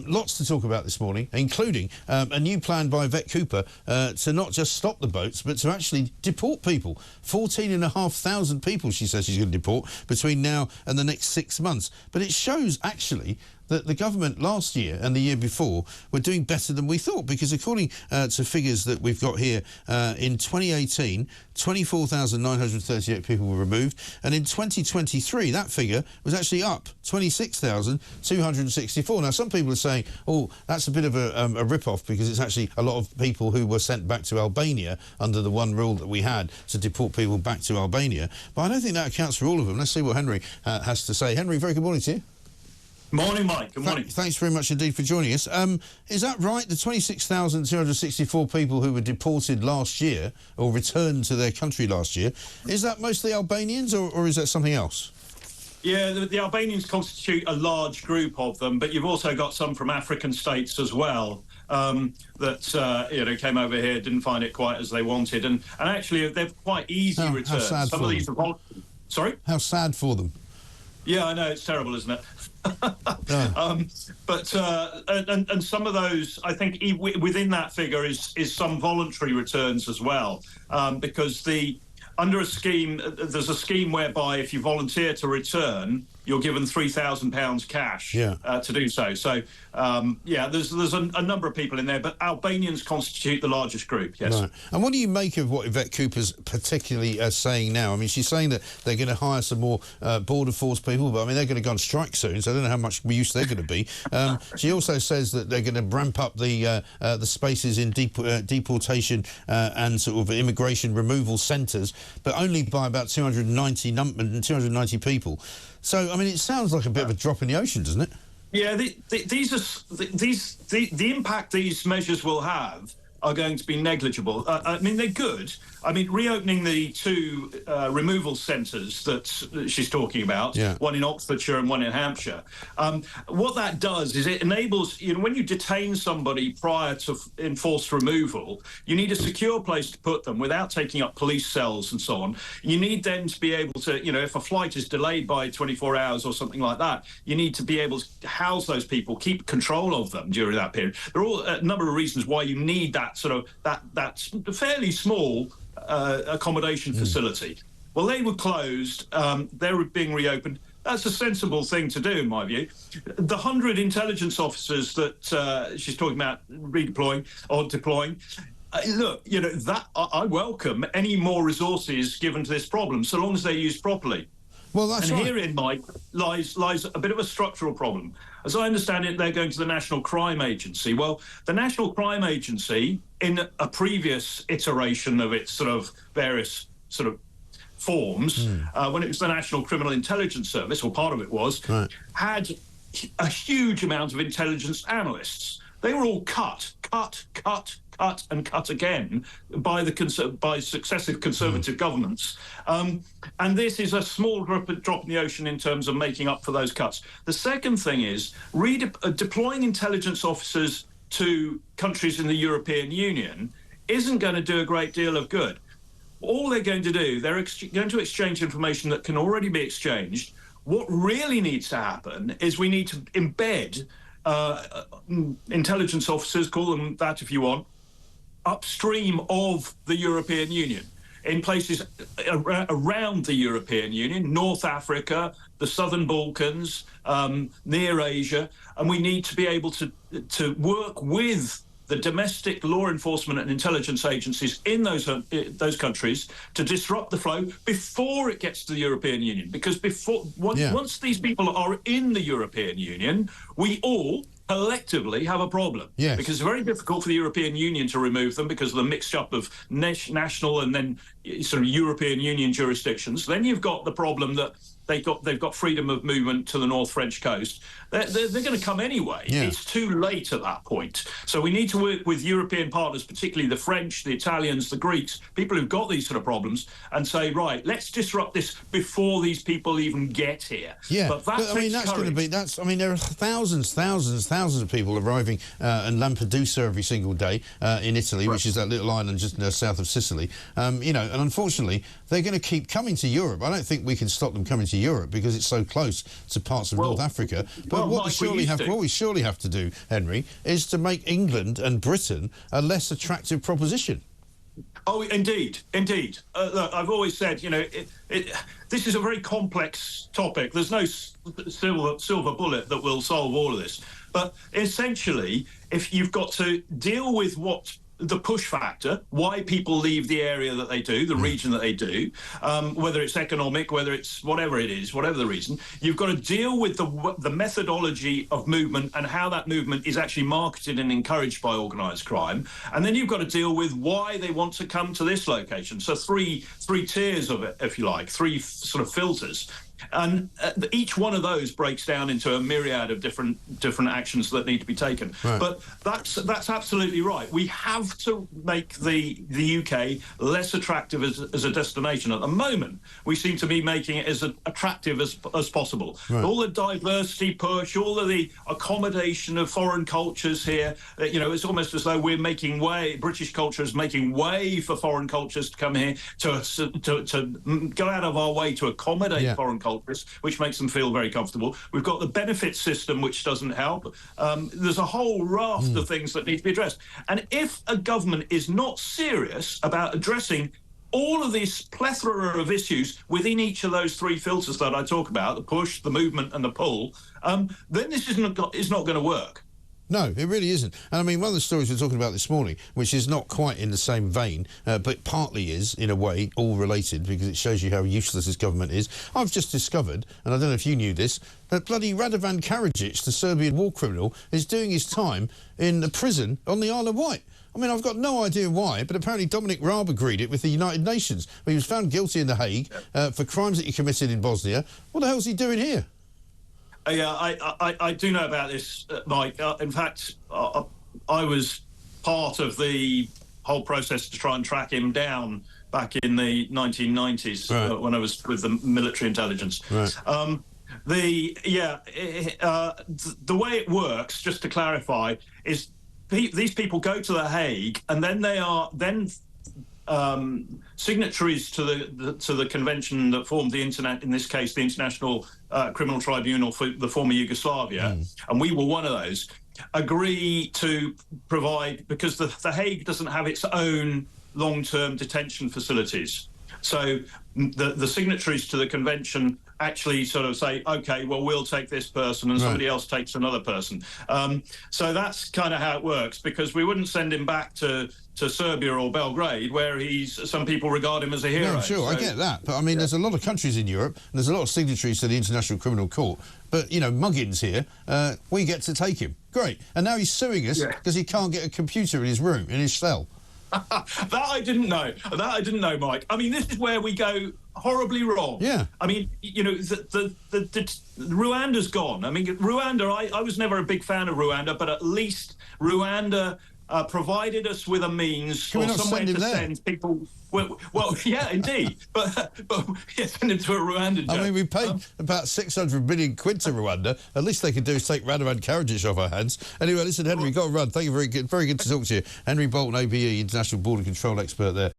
Lots to talk about this morning, including a new plan by Yvette Cooper to not just stop the boats, but to actually deport people. 14,500 people, she says she's going to deport between now and the next 6 months. But it shows, actually, that the government last year and the year before were doing better than we thought, because according to figures that we've got here, in 2018, 24,938 people were removed, and in 2023 that figure was actually up, 26,264. Now, some people are saying, oh, that's a bit of a rip-off, because it's actually a lot of people who were sent back to Albania under the one rule that we had to deport people back to Albania. But I don't think that accounts for all of them. Let's see what Henry has to say. Henry, very good morning to you. Morning, Mike. Good morning. Thanks very much indeed for joining us. Is that right? The 26,264 people who were deported last year, or returned to their country last year, is that mostly Albanians, or is that something else? Yeah, the Albanians constitute a large group of them, but you've also got some from African states as well that came over here, didn't find it quite as they wanted, and actually they're quite easy returns. How sad some for of these them. are Sorry? How sad for them. Yeah, I know, it's terrible, isn't it? But some of those, I think, within that figure is some voluntary returns as well, because under a scheme, there's a scheme whereby if you volunteer to return, you're given £3,000 cash to do so. So, there's a number of people in there, but Albanians constitute the largest group, yes. Right. And what do you make of what Yvette Cooper's particularly saying now? I mean, she's saying that they're going to hire some more border force people, but I mean, they're going to go on strike soon, so I don't know how much use they're going to be. She also says that they're going to ramp up the spaces in deportation and sort of immigration removal centres, but only by about 290 people. So, I mean, it sounds like a bit of a drop in the ocean, doesn't it? Yeah, the impact these measures will have are going to be negligible. I mean, they're good. I mean, reopening the two removal centres that she's talking about, one in Oxfordshire and one in Hampshire, what that does is it enables, when you detain somebody prior to enforced removal, you need a secure place to put them without taking up police cells and so on. You need then to be able to, if a flight is delayed by 24 hours or something like that, you need to be able to house those people, keep control of them during that period. There are all a number of reasons why you need that sort of, that fairly small accommodation facility. Well, they were closed. They're being reopened. That's a sensible thing to do, in my view. The 100 intelligence officers that she's talking about redeploying or deploying, look, that I welcome any more resources given to this problem, so long as they're used properly. Well, that's right. Herein, Mike, lies a bit of a structural problem. As I understand it, they're going to the National Crime Agency. Well, the National Crime Agency, in a previous iteration of its sort of various sort of forms, when it was the National Criminal Intelligence Service, or part of it was, had a huge amount of intelligence analysts. They were all cut and cut again by successive Conservative governments. And this is a small drop in the ocean in terms of making up for those cuts. The second thing is deploying intelligence officers to countries in the European Union isn't going to do a great deal of good. All they're going to do, they're going to exchange information that can already be exchanged. What really needs to happen is we need to embed intelligence officers, call them that if you want, upstream of the European Union, in places around the European Union, North Africa, the Southern Balkans, near Asia, and we need to be able to work with the domestic law enforcement and intelligence agencies in those countries to disrupt the flow before it gets to the European Union. Because once these people are in the European Union, we all collectively have a problem. Yes. Because it's very difficult for the European Union to remove them because of the mix-up of national and then sort of European Union jurisdictions. Then you've got the problem that they've got freedom of movement to the North French coast. They're going to come anyway. Yeah. It's too late at that point. So we need to work with European partners, particularly the French, the Italians, the Greeks, people who've got these sort of problems, and say, right, let's disrupt this before these people even get here. Yeah, but that's going to be. There are thousands of people arriving in Lampedusa every single day in Italy, which is that little island just south of Sicily. And unfortunately, they're going to keep coming to Europe. I don't think we can stop them coming to Europe because it's so close to parts of North Africa. But what we surely have to do, Henry, is to make England and Britain a less attractive proposition. Oh, indeed, indeed. Look, I've always said, you know, this is a very complex topic. There's no silver bullet that will solve all of this. But essentially, if you've got to deal with what the push factor, why people leave the area that they do, the region that they do, whether it's economic, whether it's whatever it is, whatever the reason, you've got to deal with the methodology of movement and how that movement is actually marketed and encouraged by organised crime. And then you've got to deal with why they want to come to this location. So three tiers of it, if you like, three sort of filters. And each one of those breaks down into a myriad of different actions that need to be taken. Right. But that's absolutely right. We have to make the UK less attractive as a destination. At the moment, we seem to be making it as attractive as possible. Right. All the diversity push, all of the accommodation of foreign cultures here. You know, it's almost as though we're making way. British culture is making way for foreign cultures to come here to go out of our way to accommodate foreign cultures, which makes them feel very comfortable. We've got the benefit system, which doesn't help. There's a whole raft of things that need to be addressed. And if a government is not serious about addressing all of this plethora of issues within each of those three filters that I talk about, the push, the movement and the pull, then this is not going to work. No, it really isn't. And I mean, one of the stories we're talking about this morning, which is not quite in the same vein, but partly is, in a way, all related, because it shows you how useless this government is. I've just discovered, and I don't know if you knew this, that bloody Ravn Karajic, the Serbian war criminal, is doing his time in a prison on the Isle of Wight. I mean, I've got no idea why, but apparently Dominic Raab agreed it with the United Nations. He was found guilty in The Hague for crimes that he committed in Bosnia. What the hell's he doing here? Yeah, I do know about this, Mike. In fact, I was part of the whole process to try and track him down back in the 1990s when I was with the military intelligence. Right. The way it works, just to clarify, is these people go to The Hague and then they are signatories to the convention that formed the internet, in this case, the International Criminal Tribunal for the former Yugoslavia, and we were one of those, agree to provide, because the Hague doesn't have its own long-term detention facilities. So the signatories to the convention actually sort of say, OK, well, we'll take this person and somebody else takes another person. So that's kind of how it works, because we wouldn't send him back to Serbia or Belgrade, where some people regard him as a hero. No, sure, I get that. But, I mean, there's a lot of countries in Europe, and there's a lot of signatories to the International Criminal Court. But, you know, Muggins here, we get to take him. Great. And now he's suing us because he can't get a computer in his room, in his cell. That I didn't know. That I didn't know, Mike. I mean, this is where we go horribly wrong. Yeah. I mean, you know, the Rwanda's gone. I mean, Rwanda, I was never a big fan of Rwanda, but at least Rwanda provided us with a means or somewhere to send people. Well, yeah, indeed. But send him to a Rwandan jail. I mean, we paid about 600 million quid to Rwanda. At least they could do is take Ravn Karajic off our hands. Anyway, listen, Henry, got to run. Thank you, very good to talk to you. Henry Bolton, ABE, International Border Control expert there.